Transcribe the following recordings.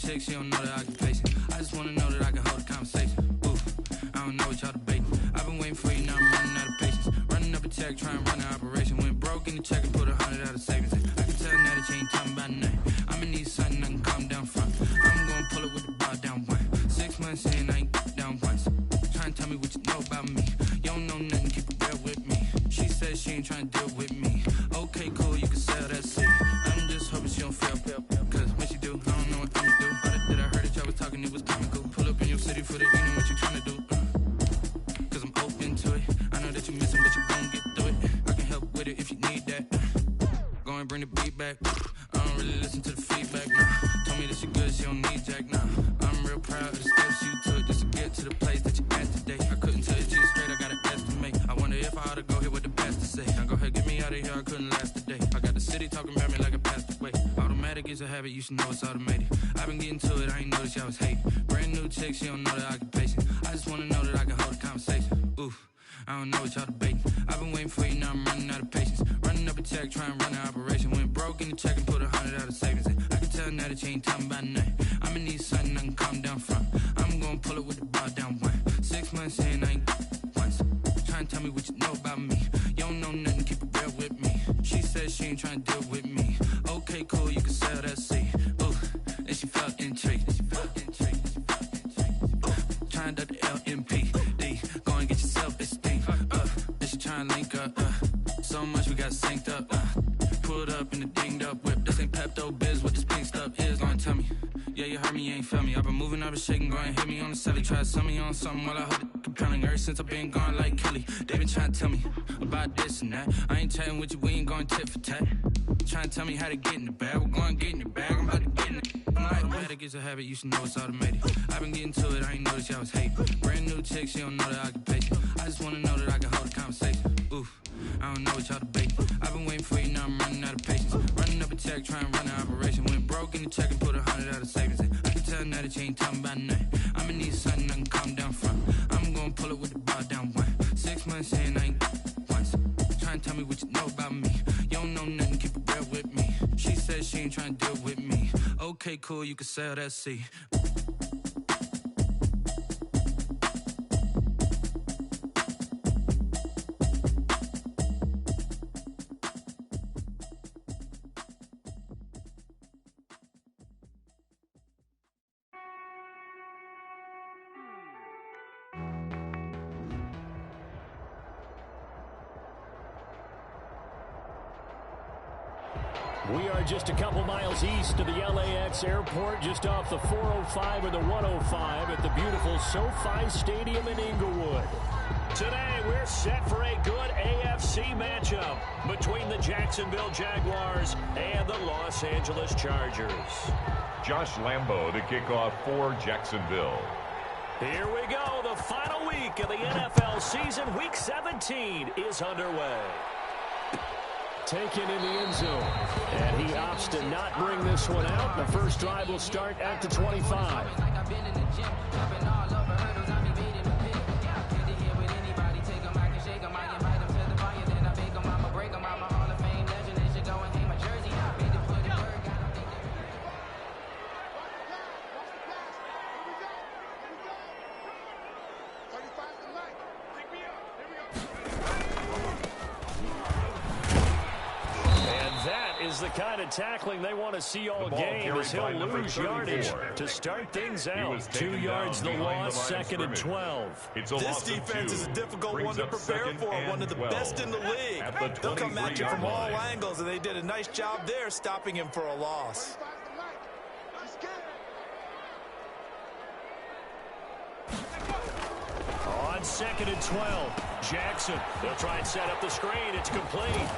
chick, she don't know that I can pace it. I just wanna know that I can hold a conversation. Oof, I don't know what y'all debating. I've been waiting for you, now I'm running out of patience. Running up a check, trying to run an operation. Went broke in the check and put 100 out of savings in. I can tell now that you ain't talking about nothing. I'ma need something I can calm down from. I'm gonna pull it with the bar down one. 6 months in, I ain't down once. Trying to tell me what you know about me. You don't know nothing, keep it real with me. She said she ain't trying to deal with me. Okay, cool, you can sell that seed. I'm just hoping she don't fail. Cause when she do, I don't know what I'ma do. All that I heard that y'all was talking, it was comical. Pull up in your city for the evening, what you trying to do? Cause I'm open to it. I know that you missing, but you gon' get through it. I can help with it if you need that. Go and bring the beat back. I don't really listen to the feedback, nah. Told me that she good, she don't need jack, nah. I'm real proud of the steps you took just to get to the place that you at today. I couldn't tell you straight, I gotta estimate. I wonder if I ought to go here with the pastor say. Now go ahead, get me out of here, I couldn't last a day. I got the city talking about me like I passed away. Automatic is a habit, you should know it's automated. I've been getting to it, I ain't noticed y'all was hating. Brand new chick, she don't know that I can pace it. I just wanna know that I can hold a conversation. Oof, I don't know what y'all debating. I've been waiting for you, now I'm running out of patience. Running up a check, trying to run an operation. Went broke in the check and put 100 out of savings in. I can tell now that you ain't talking about nothing. I'ma need something I can calm down from. I'm gonna pull it with the bar down one. 6 months in, I ain't once. Trying to tell me what you know about me. You don't know nothing, keep it real with me. She said she ain't trying to deal with me. Okay, cool, you can sell that seed. Ooh, and she felt intrigued. Trying to the LMPD. Go and get your self-esteem. And she trying to link up. So much we got synced up. Pulled up in the dinged up whip. This ain't Pepto Biz, what this pink stuff is. Gonna tell me. Yeah, you heard me, you ain't felt me. I've been moving, I've been shaking, go and hit me on the celly. Try to sell me on something while I hold it compelling. Ever since I've been gone like Kelly, they been trying to tell me about this and that. I ain't chatting with you, we ain't going tit for tat. Trying to tell me how to get in the bag. We're going to get in the bag, I'm about to get in it. Automatic is a habit, you should know it's automated. I've been getting to it, I ain't noticed y'all was hating. Brand new chick, she don't know that I can pace it. I just wanna know that I can hold a conversation. Oof, I don't know what y'all debating. I've been waiting for you, now I'm running out of patience. Running up a check, trying to run an operation. Went broke in the check and put 100 out of savings in. I can tell now that you ain't talking about nothing. I'ma need something I can calm down from. I'm gonna pull it with the bar down one. 6 months in, I ain't once. Trying to tell me what you know about me. You don't know nothing, keep it real with me. She said she ain't trying to deal with me. Okay, cool, you can sell that seed. We are just a couple miles east of the LAX airport, just off the 405 or the 105 at the beautiful SoFi Stadium in Inglewood. Today, we're set for a good AFC matchup between the Jacksonville Jaguars and the Los Angeles Chargers. Josh Lambo to kick off for Jacksonville. Here we go. The final week of the NFL season, Week 17, is underway. Taken in the end zone. And he opts to not bring this one out. The first drive will start at the 25. The kind of tackling they want to see all game as he'll lose yardage to start things out. 2 yards the loss, 2nd and 12. This defense is a difficult one to prepare for, one of the best in the league. They'll come at you from all angles, and they did a nice job there stopping him for a loss. On 2nd and 12, Jackson. They'll try and set up the screen. It's complete.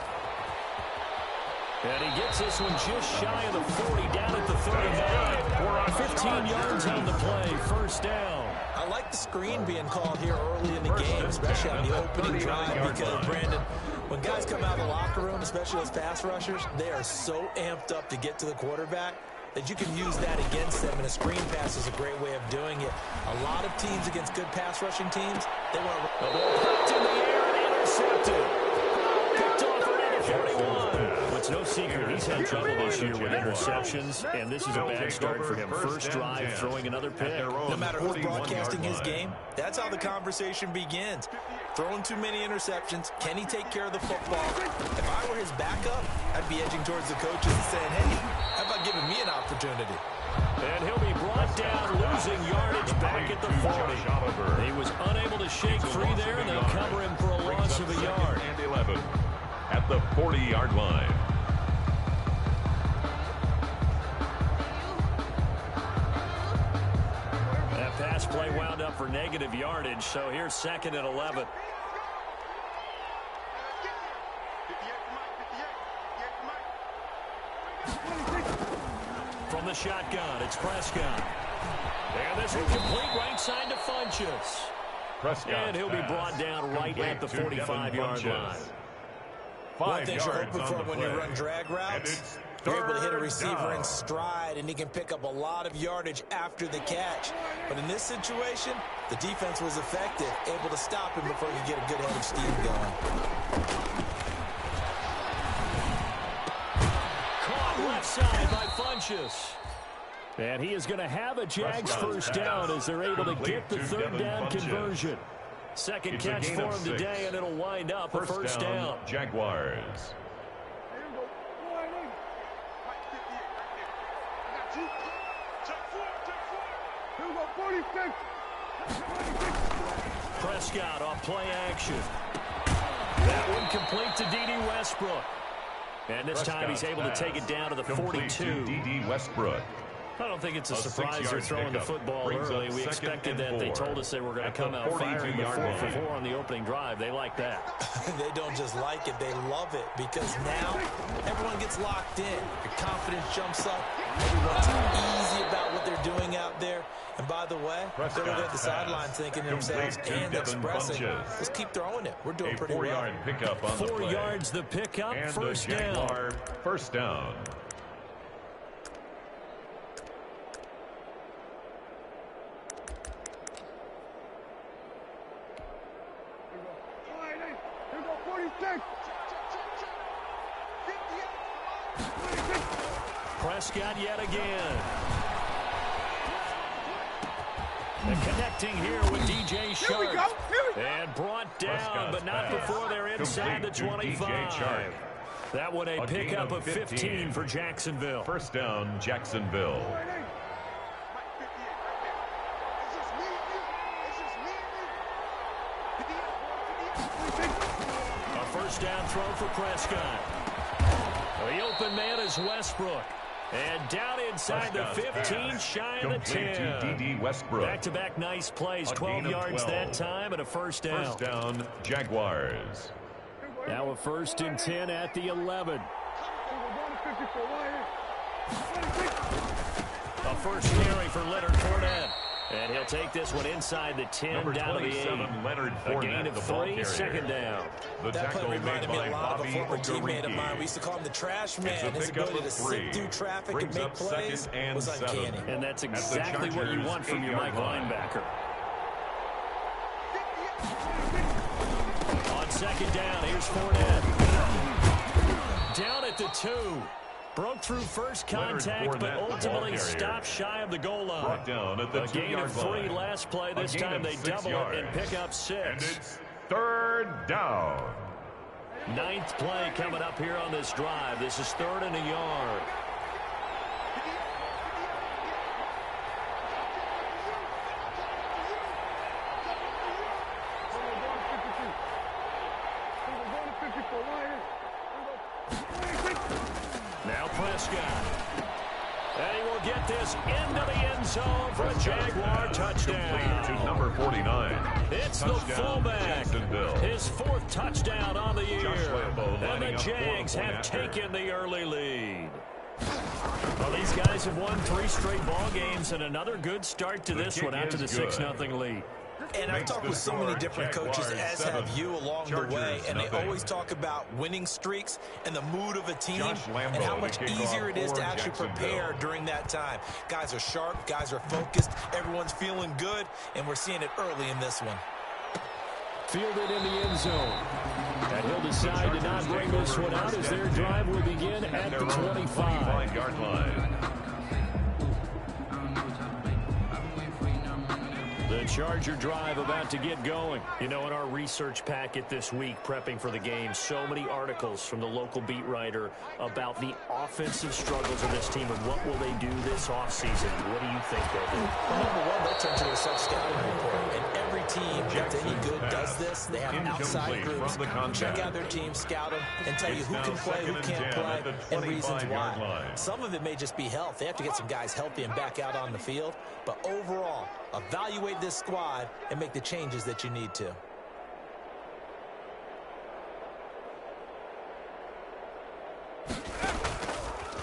And he gets this one just shy of the 40, down at the 39. We're on 15 yards on the play, first down. I like the screen being called here early in the game, especially on the opening drive, because, Brandon, when guys come out of the locker room, especially those pass rushers, they are so amped up to get to the quarterback that you can use that against them, and a screen pass is a great way of doing it. A lot of teams against good pass rushing teams, they want to... The ball popped in the air and intercepted. Picked off around the 41. Well, it's no secret he's had trouble this year with interceptions, and this is a bad start for him. First drive, throwing another pick. No matter who's broadcasting his game, that's how the conversation begins. Throwing too many interceptions. Can he take care of the football? If I were his backup, I'd be edging towards the coaches and saying, hey, how about giving me an opportunity? And he'll be brought down, losing yardage back at the 40. He was unable to shake free there, and they'll cover him for a loss of a yard. And 11 at the 40-yard line. That pass play wound up for negative yardage, so here's 2nd and 11. From the shotgun, it's Prescott. And this is complete right side to Funchess. Prescott, and he'll be brought down right at the 45-yard line. One thing you're hoping for when you run drag routes, you're able to hit a receiver in stride, and he can pick up a lot of yardage after the catch. But in this situation, the defense was effective, able to stop him before he could get a good head of steam going. Caught left side by Funchess. And he is going to have a Jags first down as they're able to get the 3rd down conversion. Second catch for him today, and it'll wind up a first down. Jaguars. Prescott off play action. That one complete to D.D. Westbrook. And this time he's able to take it down to the 42. D.D. Westbrook. I don't think it's a surprise they're throwing the football early. We expected that. They told us they were going to come out firing with 4 for 4 on the opening drive. They like that. They don't just like it, they love it, because now everyone gets locked in. Your confidence jumps up. Everyone's easy about what they're doing out there. And by the way, they're looking at the sideline thinking to themselves and expressing, let's keep throwing it. We're doing pretty well. 4-yard pickup on 4 yards the pickup, and first down. First down. Prescott yet again. And connecting here with DJ Shark. And brought down, but not before they're inside the 25. That one a pickup of 15 for Jacksonville. First down, Jacksonville. A first down throw for Prescott. The open man is Westbrook. And down inside the 15, shy of the 10. D.D. Westbrook. Back-to-back nice plays, 12 yards that time, and a first down. First down, Jaguars. Now a 1st and 10 at the 11. A first carry for Leonard Fournette. And he'll take this one inside the 10, down to the 8. Leonard a gain of 3, 2nd down. That play reminded me a lot of a former teammate of mine. We used to call him the trash man. His ability to sit through traffic and make plays was uncanny. And that's exactly what you want from your Mike linebacker. On 2nd down, here's Fournette. Down at the 2. Broke through first contact, but ultimately stopped shy of the goal line. Brought down at the a gain of 3 last play. This time they double it and pick up 6. And it's 3rd down. 9th play coming up here on this drive. This is 3rd and a yard. Now Prescott. And he will get this into the end zone for a Jaguar touchdown. To number 49. It's the fullback. His 4th touchdown on the year. And the Jags have taken the early lead. Well, these guys have won 3 straight ball games and another good start to this one out to the 6-0 lead. And I've talked with so many different coaches, as have you, along the way, and they always talk about winning streaks and the mood of a team and how much easier it is to actually prepare during that time. Guys are sharp, guys are focused, everyone's feeling good, and we're seeing it early in this one. Fielded in the end zone. And he'll decide to not bring this one out as their drive will begin at the 25-yard line. The Charger drive about to get going. You know, in our research packet this week, prepping for the game, so many articles from the local beat writer about the offensive struggles of this team and what will they do this offseason. What do you think, David? Well, number one, they'll turn to a self-scouting report. And every team that's any good does this. They have outside groups. Check out their team, scout them, and tell you who can play, who can't play, and reasons why. Some of it may just be health. They have to get some guys healthy and back out on the field. But overall, evaluate this squad and make the changes that you need to.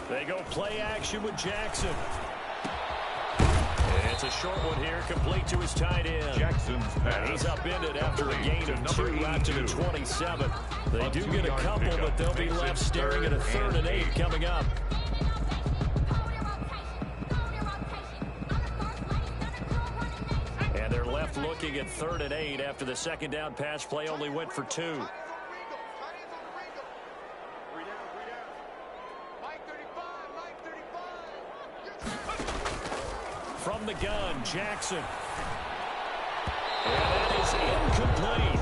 They go play action with Jackson. And it's a short one here, complete to his tight end. Jackson's pass. He's upended after a gain of 2 out to the 27. They do get a couple, but they'll be left staring at a 3rd and 8 coming up. And they're left looking at 3rd and 8 after the second down pass play only went for 2. From the gun, Jackson. And that is incomplete.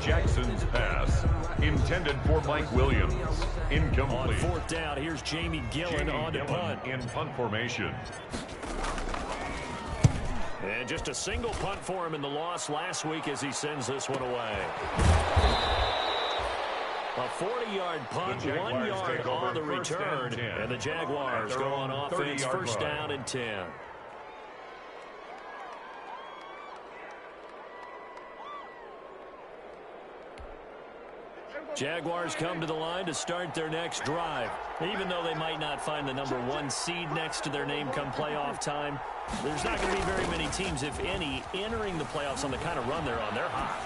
Jackson's pass intended for Mike Williams. Incomplete. On 4th down, here's Jamie Gillen on to punt. In punt formation. And just a single punt for him in the loss last week as he sends this one away. A 40-yard punt, 1 yard on the return. And the Jaguars go on offense, 1st down and 10. Jaguars come to the line to start their next drive. Even though they might not find the number 1 seed next to their name come playoff time, there's not going to be very many teams, if any, entering the playoffs on the kind of run they're on. They're hot.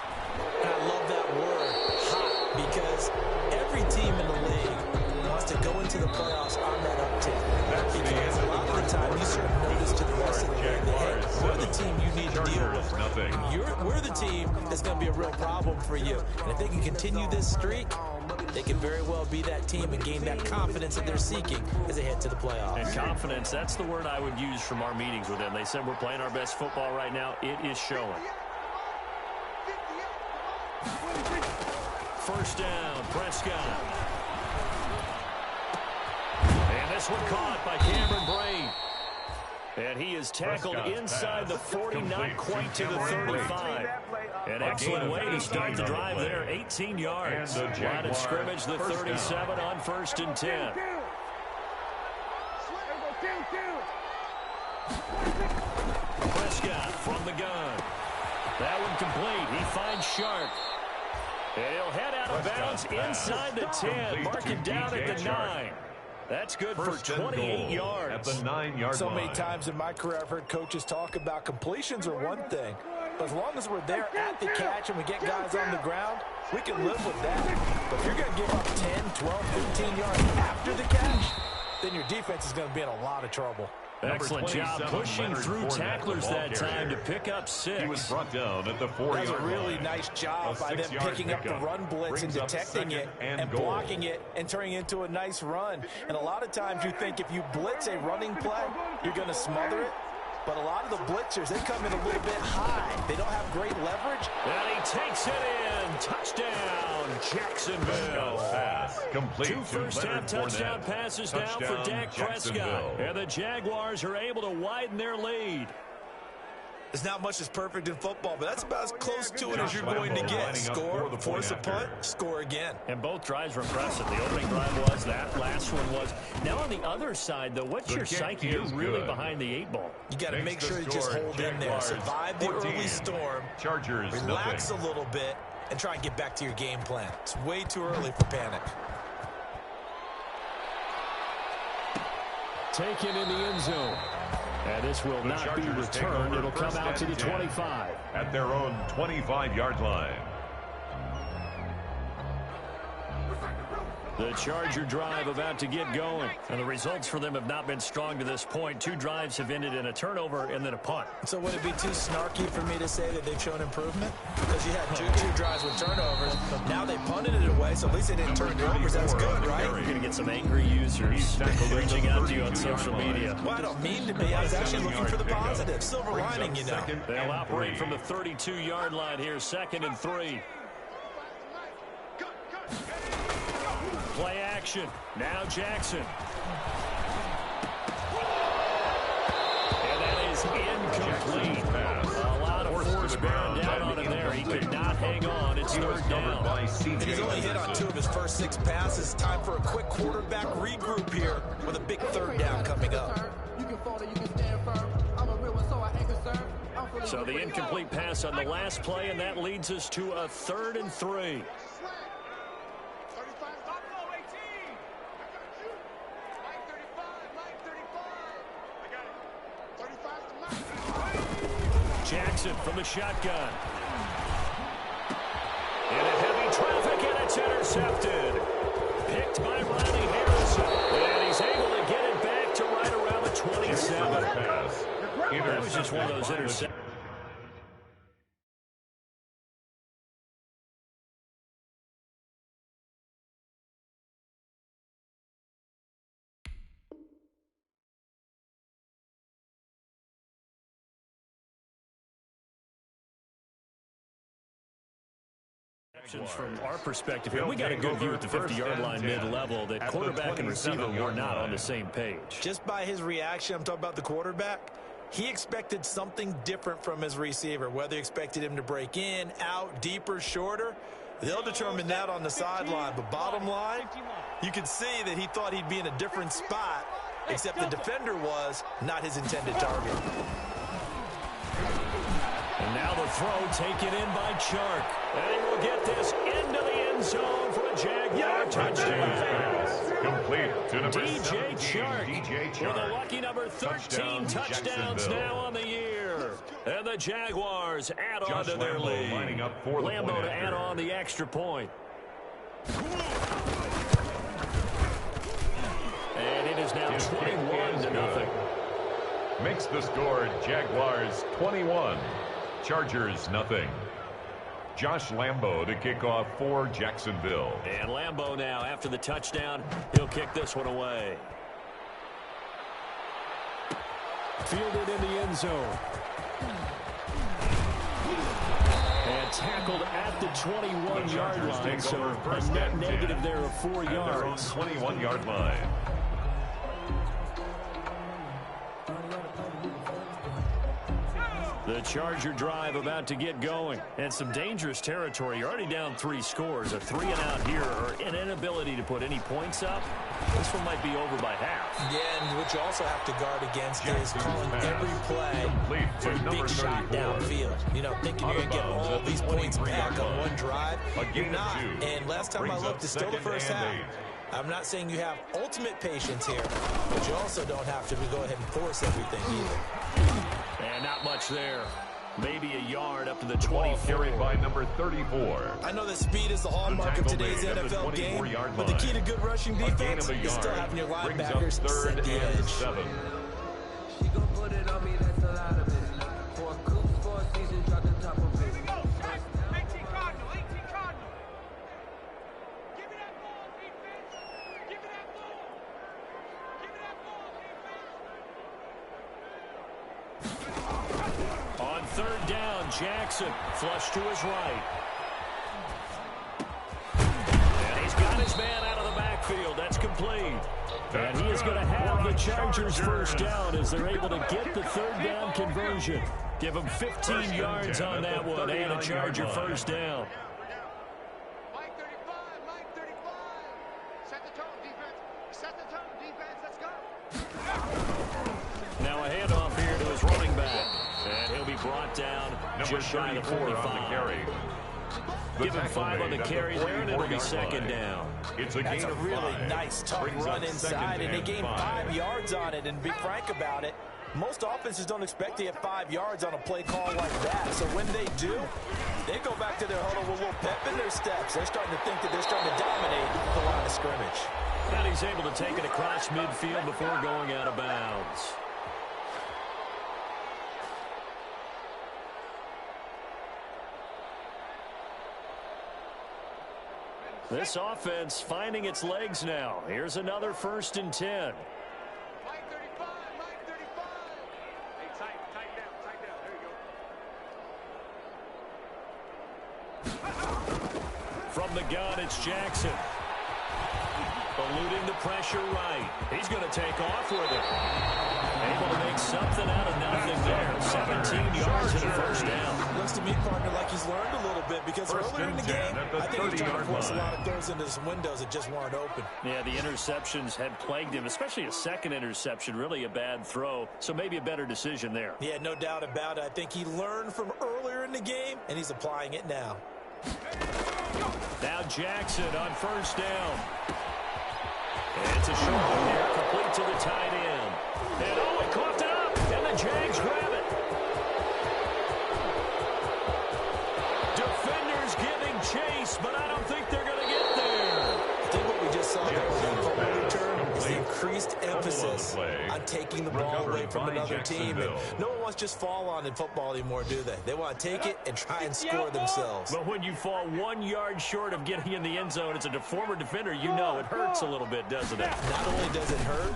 And I love that word, hot, because every team in the league wants to go into the playoffs on that uptick. Because a lot of the time you sort of notice to the rest of the league that, hey, we're the team you need to deal with. We're the team that's going to be a real problem for you. And if they can continue this streak, they can very well be that team and gain that confidence that they're seeking as they head to the playoffs. And confidence, that's the word I would use from our meetings with them. They said we're playing our best football right now. It is showing. 1st down, Prescott. And this one caught by Cameron Brain. And he is tackled inside the 40, not quite to the 35. An excellent way to start the drive there, 18 yards. Line of scrimmage, the 37 on 1st and 10. Prescott from the gun. That one complete. He finds Sharp. And he'll head out of bounds inside the 10. Mark it down at the 9. That's good for 28 yards. At the 9-yard so line. many times in my career I've heard coaches talk about completions are one thing. But as long as we're there at the catch and we get guys on the ground, we can live with that. But if you're going to give up 10, 12, 15 yards after the catch, then your defense is going to be in a lot of trouble. Excellent job pushing through tacklers that time to pick up 6. He was brought down at the 4-yard line. That's a really nice job by them picking up the run blitz and detecting it and blocking it and turning it into a nice run. And a lot of times you think if you blitz a running play, you're going to smother it. But a lot of the blitzers, they come in a little bit high. They don't have great leverage. And he takes it in. Touchdown, Jacksonville. Pass complete. 2 first-half touchdown passes now for Dak Prescott. And the Jaguars are able to widen their lead. There's not much that's perfect in football, but that's about as close to it as you're going to get. Score, force a punt, score again. And both drives were impressive. The opening drive was, that last one was. Now on the other side, though, what's your psyche? You're really behind the 8 ball. You got to make sure you just hold in there. Survive the early storm. Chargers, relax a little bit, and try and get back to your game plan. It's way too early for panic. Taken in the end zone. And this will not be returned. It'll come out to the 25. At their own 25-yard line. The Charger drive about to get going. And the results for them have not been strong to this point. 2 drives have ended in a turnover and then a punt. So would it be too snarky for me to say that they've shown improvement? Because you had two drives with turnovers. Now they punted it away, so at least they didn't turn turnovers. That's good, right? You're going to get some angry users reaching out to you on social media. Well, I don't mean to be. I was actually looking for the positive. Silver lining, you know. They'll operate from the 32-yard line here, 2nd and 3. Play action. Now Jackson. And that is incomplete. A lot of force bearing down on him there. He could not hang on. It's 3rd down. And he's only hit on 2 of his first 6 passes. Time for a quick quarterback regroup here with a big 3rd down coming up. So the incomplete pass on the last play, and that leads us to a 3rd and 3. Jackson from the shotgun. In a heavy traffic, and it's intercepted. Picked by Ronnie Harrison. And he's able to get it back to right around the 27. That was just one of those interceptions. From our perspective here, we got a good view at the 50-yard line mid-level that quarterback and receiver were not on the same page. Just by his reaction, I'm talking about the quarterback, he expected something different from his receiver. Whether he expected him to break in, out, deeper, shorter, they'll determine that on the sideline. But bottom line, you can see that he thought he'd be in a different spot, except the defender was not his intended target. And now the throw taken in by Chark. And he will get this into the end zone for a Jaguar touchdown. Complete to number DJ Chark with a lucky number 13 touchdowns now on the year. And the Jaguars add on to their lead. Lambo to add on the extra point. And it is now 21-0. Makes the score Jaguars 21. Chargers nothing. Josh Lambo to kick off for Jacksonville. And Lambo now, after the touchdown, he'll kick this one away. Fielded in the end zone. And tackled at the 21-yard line. So a net negative there of 4 yards. 21-yard line. The Charger drive about to get going. And some dangerous territory. You're already down 3 scores. A 3-and-out here or an inability to put any points up. This one might be over by half. Yeah, and what you also have to guard against is calling every play for a big shot downfield. You know, thinking you're going to get all these points back on one drive. You're not. And last time I looked, it's still the first half. I'm not saying you have ultimate patience here, but you also don't have to go ahead and force everything either. And not much there. Maybe a yard up to the 24. Carried by number 34. I know that speed is the hallmark of today's NFL game, but the key to good rushing defense is still having your linebackers set the edge. 7. She gon' put it on me, that's a lot of it. For a coup, for a season, drop the top of it. 18 Cardinal, 18 Cardinal. Give me that ball, defense. Give me that ball. Give me that ball, defense. On 3rd down, Jackson flush to his right. And he's got his man out of the backfield. That's complete. And he is going to have the Chargers first down as they're able to get the 3rd down conversion. Give him 15 yards on that one and a Charger first down. Mike 35, Mike 35. Set the tone, defense. Set the tone, defense. Let's go. Now a handoff here to his running back. And he'll be brought down just shy of the 45. Give him 5 on the carry there, and it'll be 2nd down. It's a That's gain a of really 5. nice, tough Brings run up inside, and they gained 2nd and 5 yards on it. And to be frank about it, Most offenses don't expect to get 5 yards on a play call like that. So when they do, they go back to their huddle with a little pep in their steps. They're starting to think that they're starting to dominate the line of scrimmage. And he's able to take it across midfield before going out of bounds. This offense finding its legs now. Here's another 1st and 10. Mike 35, Mike 35. Hey, tighten down, there you go. From the gun, it's Jackson. Eluding the pressure right. He's going to take off with it. Able to make something out of nothing there. 17 yards and a 1st down. Looks to me, partner, like he's learned a little bit because earlier in the game, I think he was trying to force a lot of throws into some windows that just weren't open. Yeah, the interceptions had plagued him, especially a second interception, really a bad throw. So maybe a better decision there. Yeah, no doubt about it. I think he learned from earlier in the game, and he's applying it now. Now Jackson on 1st down. And it's a short one here, complete to the tight end. And he coughed it up, and the Jags grab it. Defenders giving chase, but I don't think they're going to get there. I think what we just saw there with that football return is the increased emphasis on taking the ball away from another team. And no one wants to just fall on in football anymore, do they? They want to take it and try and score themselves. But when you fall 1 yard short of getting in the end zone, it's a former defender, you know it hurts a little bit, doesn't it? Not only does it hurt,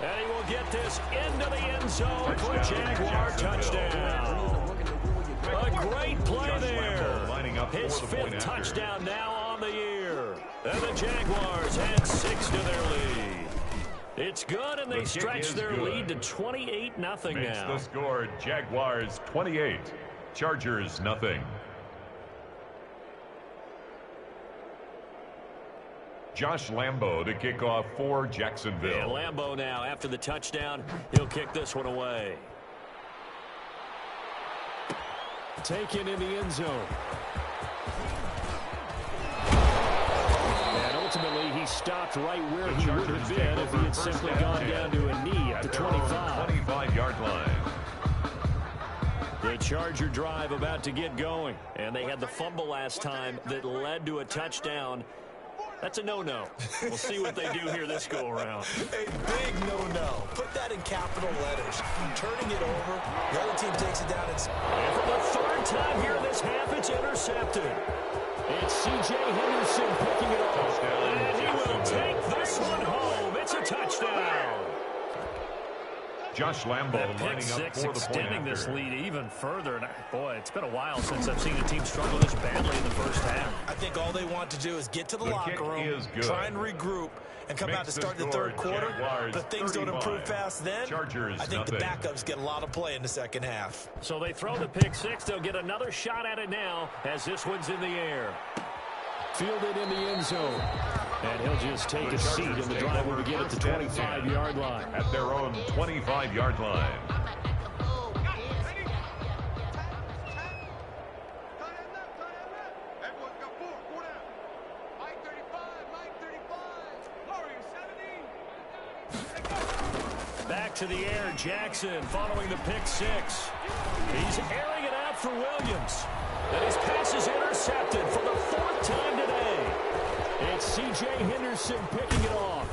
and he will get this into the end zone for a Jaguar touchdown. A great play there. His 5th touchdown now on the year. And the Jaguars add 6 to their lead. It's good, and they stretch their lead to 28-0 now. Makes the score Jaguars 28, Chargers 0. Josh Lambo to kick off for Jacksonville. And Lambo now, after the touchdown, he'll kick this one away. Taken in the end zone. And ultimately, he stopped right where he would have been if he had simply gone down to a knee at the 25. 25-yard line. The Charger drive about to get going. And they had the fumble last time that led to a touchdown. That's a no-no. We'll see what they do here this go-around. A big no-no. Put that in capital letters. Turning it over, the other team takes it down. And for the 3rd time here in this half, it's intercepted. It's C.J. Henderson picking it off. And he will take this one home. It's a touchdown. Josh Lambo lining up for the extending this lead even further. And boy, it's been a while since I've seen a team struggle this badly in the 1st half. I think all they want to do is get to the locker room, try and regroup, and come out to start the 3rd quarter. But things don't improve fast then. I think the backups get a lot of play in the 2nd half. So they throw the pick 6. They'll get another shot at it now as this one's in the air. Fielded in the end zone. And he'll just take a seat, and the drive will begin at the 25-yard line. At their own 25-yard line. Everyone's got 4. 4 down. Mike 35, Mike 35. Laurie, 17. Back to the air, Jackson following the pick 6. He's airing it out for Williams. And his pass is intercepted for the 4th time today. It's C.J. Henderson picking it off.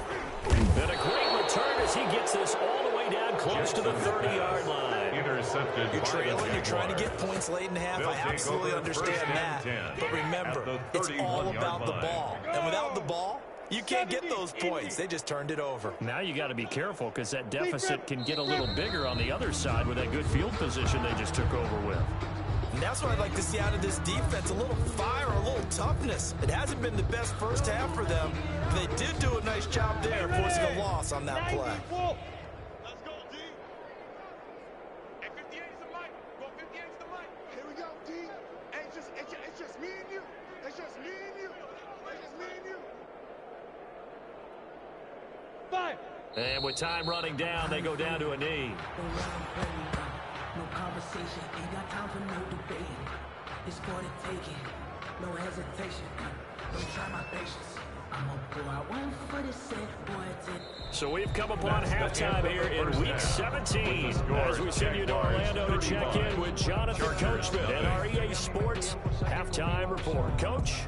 And a great return as he gets this all the way down close to the 30-yard line. Intercepted. You're trailing, you're trying to get points late in the half. I absolutely understand that. But remember, it's all about the ball. And without the ball, you can't get those points. They just turned it over. Now you got to be careful because that deficit can get a little bigger on the other side with that good field position they just took over with. And that's what I'd like to see out of this defense, a little fire, a little toughness. It hasn't been the best 1st half for them. They did do a nice job there, forcing a loss on that play. Let's go, D. Hey, 58 is the mic. Go 58 is the mic. Here we go, D. Hey, it's just me and you. It's just me and you. It's just me and you. 5. And with time running down, they go down to a knee. No conversation, ain't got time for no debate. It's for the taking, no hesitation. Don't try my patience. So we've come upon halftime here in Week 17 as we send you to Orlando to check in with Jonathan Coachman and our EA Sports Halftime Report. Coach?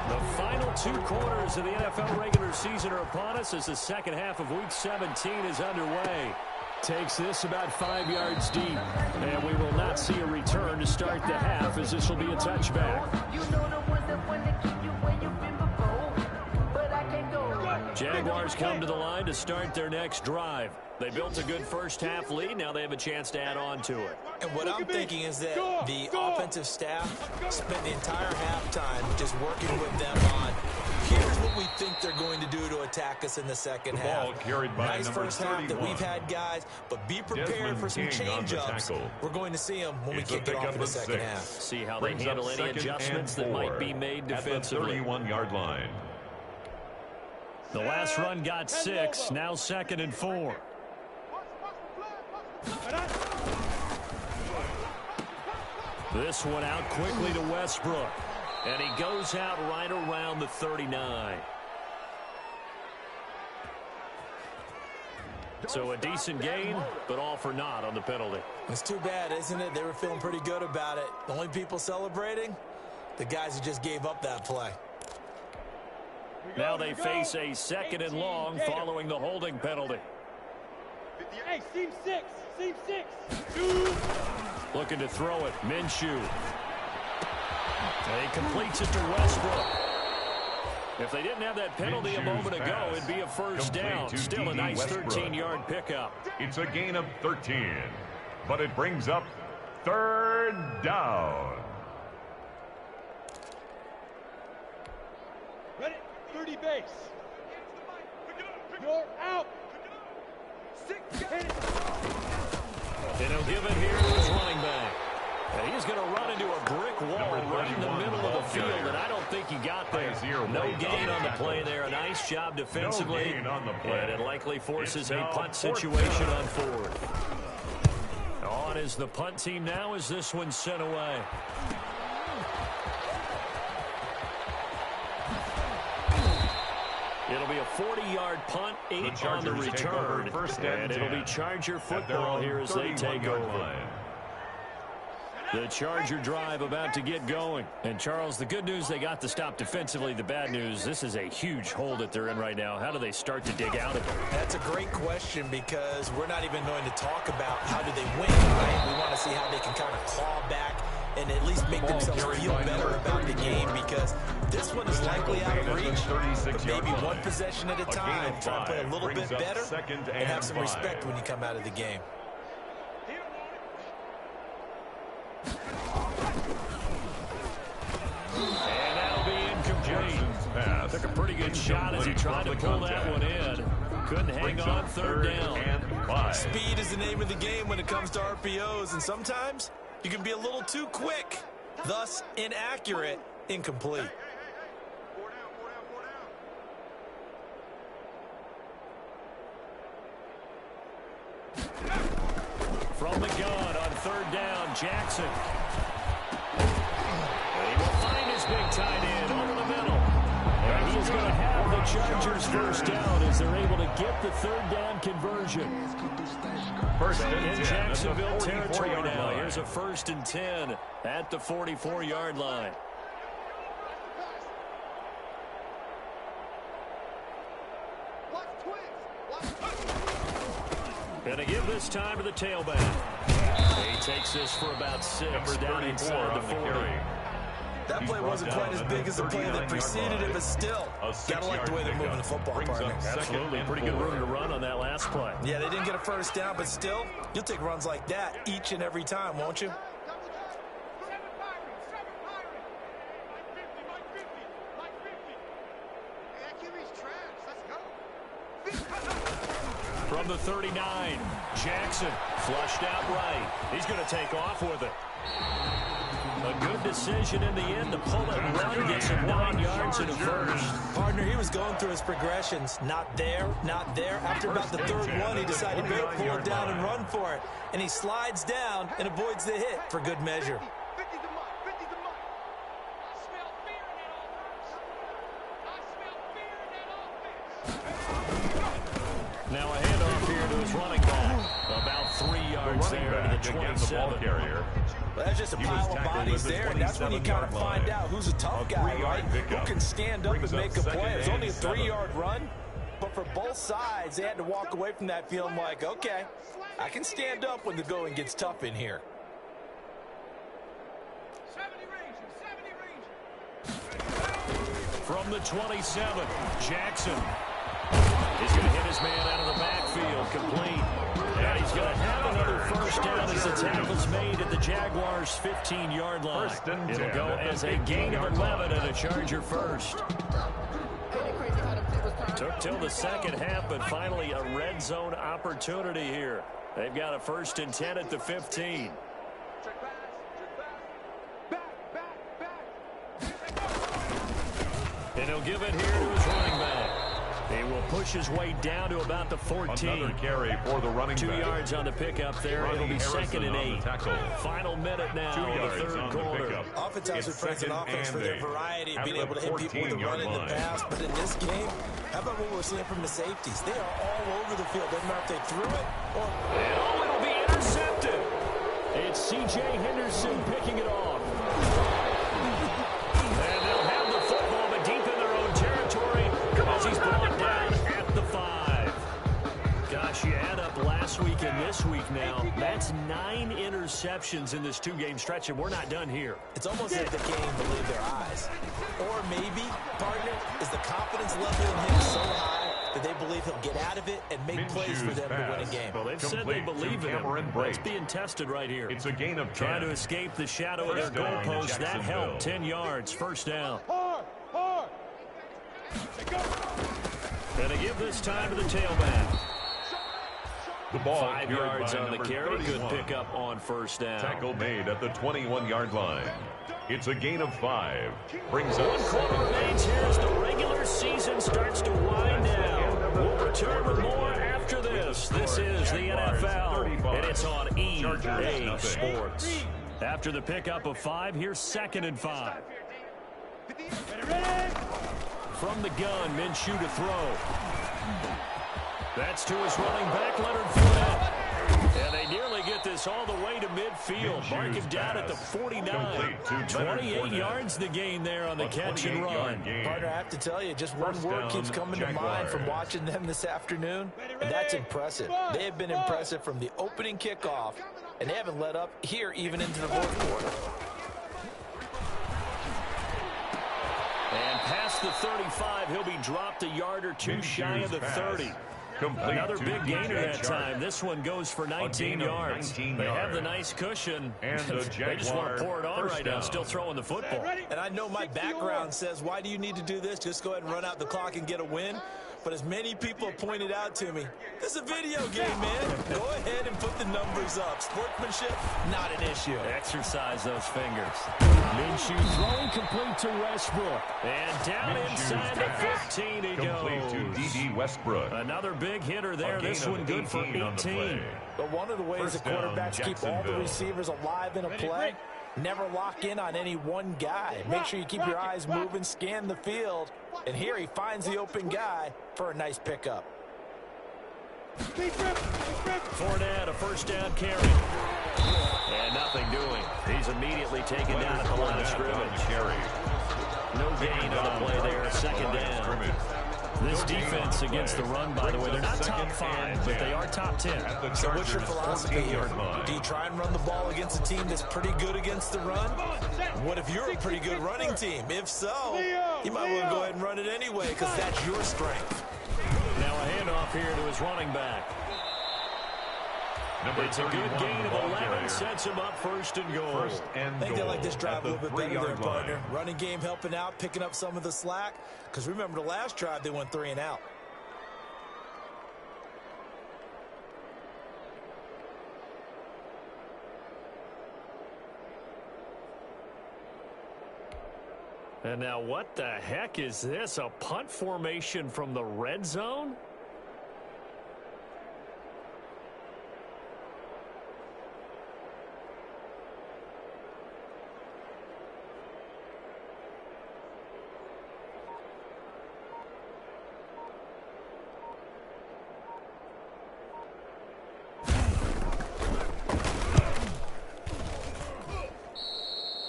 The final 2 quarters of the NFL regular season are upon us as the second half of Week 17 is underway. Takes this about 5 yards deep, and we will not see a return to start the half as this will be a touchback. Jaguars come to the line to start their next drive. They built a good first half lead. Now they have a chance to add on to it. And what I'm thinking is that the offensive staff spent the entire halftime just working with them on, here's what we think they're going to do to attack us in the second half. Nice first half that we've had, guys, but be prepared for some change-ups. We're going to see them when we kick it off in the second half. See how they handle any adjustments that might be made defensively. At the 31-yard line. The last run got 6, now 2nd and 4. This one out quickly to Westbrook, and he goes out right around the 39. So a decent gain, but all for naught on the penalty. It's too bad, isn't it? They were feeling pretty good about it. The only people celebrating, the guys who just gave up that play. Now they face a 2nd and long following the holding penalty. Hey, seam 6. Looking to throw it. Minshew. And he completes it to Westbrook. If they didn't have that penalty a moment ago, it'd be a first down. Still a nice 13-yard pickup. It's a gain of 13, but it brings up 3rd down. Ready? 30 base. You're out. 6. And he'll give it here to his running back. And he's going to run into a brick wall right in the middle of the field, and I don't think he got there. No gain on the play there. A nice job defensively. And it likely forces a punt situation on 4th. On is the punt team now as this one's sent away. It'll be a 40-yard punt, 8 on the return, and it'll be Charger football here as they take over. The Charger drive about to get going. And, Charles, the good news, they got the stop defensively. The bad news, this is a huge hole that they're in right now. How do they start to dig out of it? That's a great question because we're not even going to talk about how do they win, right? We want to see how they can kind of claw back and at least make themselves feel better about the game because this one is likely out of reach. But maybe one possession at a time, try to play a little bit better and have some respect when you come out of the game. And that'll be incomplete. Took a pretty good shot as he tried to pull that one in. Couldn't hang on 3rd down. Speed is the name of the game when it comes to RPOs, and sometimes you can be a little too quick, thus inaccurate, incomplete. From the gun on 3rd down, Jackson. And he will find his big tight end over the middle. And he's going to have the Chargers first down as they're able to get the 3rd down conversion. First and 10 in Jacksonville territory now. line. Here's a 1st and 10 at the 44-yard line. And to give this time to the tailback. He takes this for about 6 down inside the 40. That play wasn't quite as big as the play that preceded it, but still, gotta like the way they're moving the football, partner. Absolutely, pretty good room to run on that last play. Yeah, they didn't get a first down, but still, you'll take runs like that each and every time, won't you? From from the 39. Jackson flushed out right. He's going to take off with it. A good decision in the end to pull it and run, get some 9 yards in the first. Partner, he was going through his progressions. Not there, not there. After about the third one, he decided to pull it down and run for it. And he slides down and avoids the hit for good measure. Now a handoff here to his running back. About 3 yards there to the 27. Carrier. Well, that's just a pile of bodies there, and that's when you kind of find out who's a tough guy, right? Who can stand up and make a play. It was only a 3-yard run, but for both sides, they had to walk away from that feeling like, okay, I can stand up when the going gets tough in here. 70 range. From the 27, Jackson. He's going to hit his man out of the backfield, complete. And he's going to have another first down as the tackle's made at the Jaguars' 15-yard line. It'll go as a gain of 11 and a Charger first. Took till the second half, but finally a red zone opportunity here. They've got a 1st and 10 at the 15. And he'll give it here to his running back. He will push his way down to about the 14. Another carry for the running 2 back. yards on the pickup there. It'll be 2nd and 8. Final minute now of the 3rd quarter. Oftentimes we praise an offense for their variety of being able to hit people with a run in the pass. But in this game, how about what we're seeing from the safeties? They are all over the field. Doesn't matter if they threw it or... And it'll be intercepted. It's C.J. Henderson picking it off. And they'll have the football, but deep in their own territory as he's brought down at the 5. Gosh, you add up last week and this week now. That's 9 interceptions in this 2-game stretch, and we're not done here. It's almost like the game believe their eyes. Or maybe, partner, is the confidence level in him so high that they believe he'll get out of it and make plays for them to win a game. Well, they've said they believe in him. It's being tested right here. It's a gain of 10. Trying to escape the shadow of their goalpost. That helped. 10 yards. First down. And to give this time to the tailback. The ball 5 yards on the carry. Good pickup on first down. Tackle made at the 21-yard line. It's a gain of 5. Brings up 1 quarter remains here as the regular season starts to wind down. We'll return with more after this. This is the NFL, and it's on EA Sports. After the pickup of 5, here's 2nd and 5. From the gun, Minshew to throw. That's to his running back, Leonard Fournette. And they nearly get this all the way to midfield. Mark him down at the 49. 28 yards the gain there on the catch and run. Partner, I have to tell you, just one word keeps coming to mind from watching them this afternoon, and that's impressive. They have been impressive from the opening kickoff, and they haven't let up here even into the 4th quarter. And past the 35, he'll be dropped a yard or 2 shy of the 30. Another big gainer that time. This one goes for 19 yards. They have the nice cushion. And they just want to pour it on right now, still throwing the football. And I know my background says, why do you need to do this? Just go ahead and run out the clock and get a win. But as many people have pointed out to me, this is a video game, man. Go ahead and put the numbers up. Sportsmanship, not an issue. Exercise those fingers. Minshew throwing complete to Westbrook. And down inside the 15 he goes. Complete to D.D. Westbrook. Another big hitter there. This one good for 18. But one of the ways the quarterbacks keep all the receivers alive in a play, never lock in on any one guy. Make sure you keep your eyes moving, scan the field. And here he finds the open guy for a nice pickup. Fournette, a first down carry. And nothing doing. He's immediately taken down at the line of scrimmage. No gain on the play there. 2nd down. This defense against the run, by the way, they're not top 5, but they are top 10. So what's your philosophy here? Do you try and run the ball against a team that's pretty good against the run? What if you're a pretty good running team? If so, you might want to go ahead and run it anyway because that's your strength. Now a handoff here to his running back. It's a good gain of 11, sets him up 1st and goal. I think they like this drive a little bit better there, partner. Running game helping out, picking up some of the slack. Because remember, the last drive, they went 3 and out. And now what the heck is this? A punt formation from the red zone?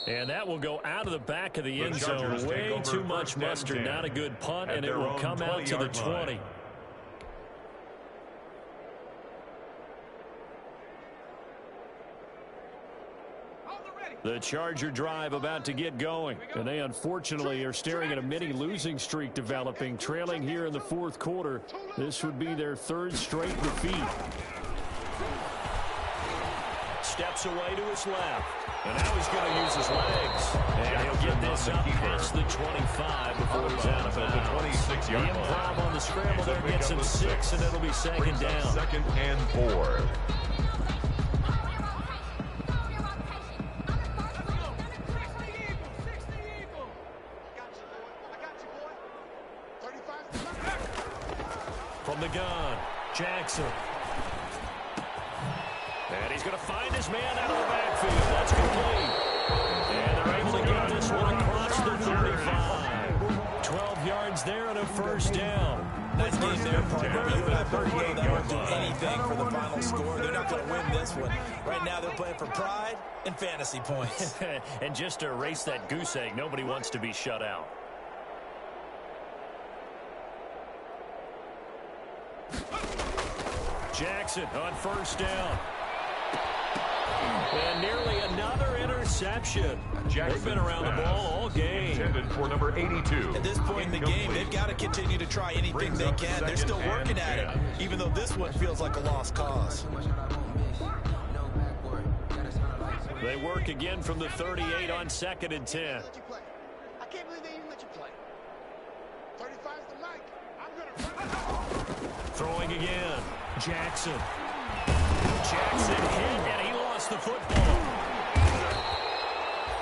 And that will go out of the back of the end zone. Way too much mustard. Not a good punt, and it will come out to the 20. The Charger drive about to get going. And they unfortunately are staring at a mini losing streak developing. Trailing here in the fourth quarter. This would be their third straight defeat. Steps away to his left. And now he's going to use his legs. And he'll get this up past the 25 before he's out of bounds. The improv on the scramble there gets him 6, and it'll be second down. Second and 4. From the gun, Jackson. And he's going to find his man out of the backfield. That's complete. And they're able to get this one across the 35. 12 yards there and a first down. Nice game there, partner. You and I both know that won't do anything for the final score. They're not going to win this one. Right now they're playing for pride and fantasy points. And just to erase that goose egg, nobody wants to be shut out. Jackson on first down. And nearly another interception. They've been around the ball all game. Intended for number 82. At this point in the game, they've got to continue to try anything they can. They're still working at it, even though this one feels like a lost cause. They work again from the 38 on 2nd and 10. I can't believe they even let you play. 35's the mic. I'm gonna Throwing again. Jackson. Jackson hit, and he lost the football.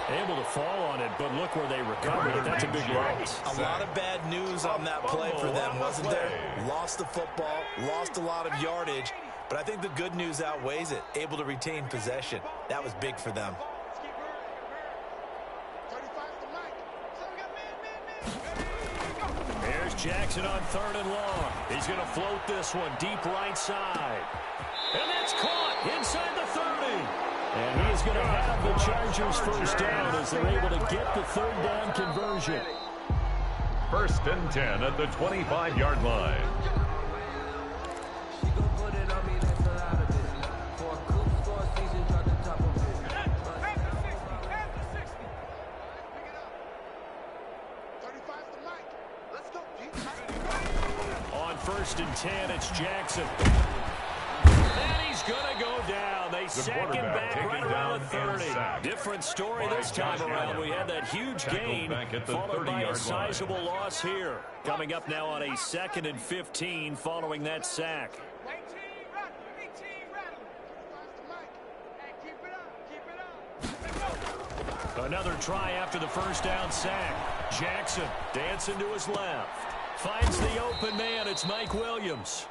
Able to fall on it, but look where they recovered it. That's a big loss. A lot of bad news on that play for them, wasn't there? Lost the football, lost a lot of yardage, but I think the good news outweighs it. Able to retain possession. That was big for them. Here's Jackson on 3rd and long. He's going to float this one deep right side. And that's caught inside the 30. And he's going to have the Chargers first down as they're able to get the 3rd down conversion. 1st and 10 at the 25-yard line. On 1st and 10, it's Jackson. And he's going to go down. They sack him back right around the 30. Different story this time around. We had that huge gain followed by a sizable loss here. Coming up now on a 2nd and 15 following that sack. Another try after the first down sack. Jackson dancing to his left. Finds the open man. It's Mike Williams.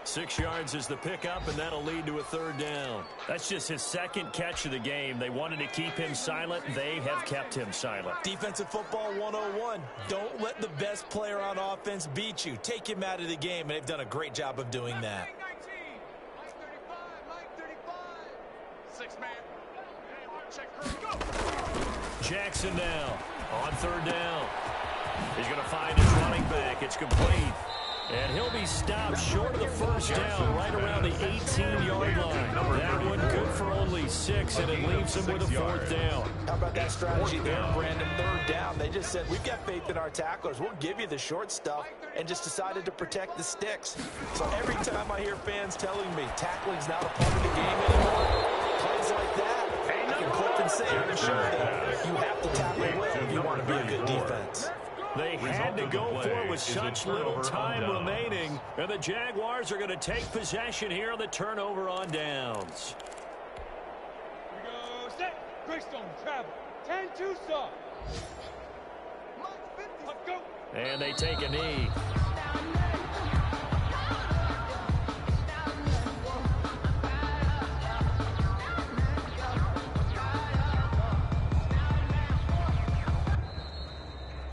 6 yards is the pickup, and that'll lead to a 3rd down. That's just his 2nd catch of the game. They wanted to keep him silent. They have kept him silent. Defensive football 101. Don't let the best player on offense beat you. Take him out of the game, and they've done a great job of doing that. Jackson now on 3rd down. He's going to find his running back. It's complete. And he'll be stopped short of the first down right around the 18-yard line. That one good for only 6, and it leaves him with a 4th down. How about that strategy there, Brandon? 3rd down. They just said, we've got faith in our tacklers. We'll give you the short stuff, and just decided to protect the sticks. So every time I hear fans telling me tackling's not a part of the game anymore, plays like that, I can click and say to show that you have to tackle well if you want to be a good defense. They had to go for it with such little time remaining, and the Jaguars are going to take possession here on the turnover on downs. Here we go, set. Greystone, travel. 10-2 stop. And they take a knee.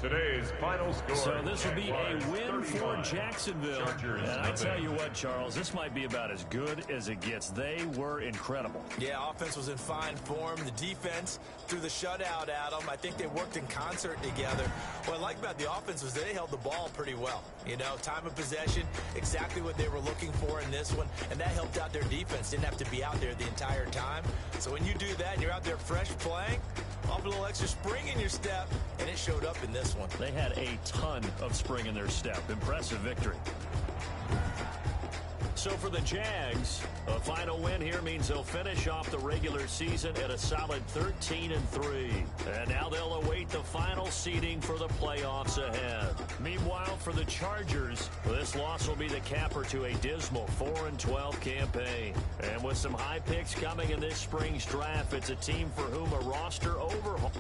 Today's final score. So this will be a win 31, for Jacksonville. Chargers, And I tell nothing. you what, Charles, this might be about as good as it gets. They were incredible. Yeah, offense was in fine form. The defense threw the shutout at them. I think they worked in concert together. What I like about the offense was they held the ball pretty well. You know, time of possession, exactly what they were looking for in this one, and that helped out their defense. Didn't have to be out there the entire time. So when you do that and you're out there fresh playing, off a little extra spring in your step, and it showed up in this one. They had a ton of spring in their step. Impressive victory. So for the Jags, a final win here means they'll finish off the regular season at a solid 13-3. And now they'll await the final seeding for the playoffs ahead. Meanwhile, for the Chargers, this loss will be the capper to a dismal 4-12 campaign. And with some high picks coming in this spring's draft, it's a team for whom a roster overhaul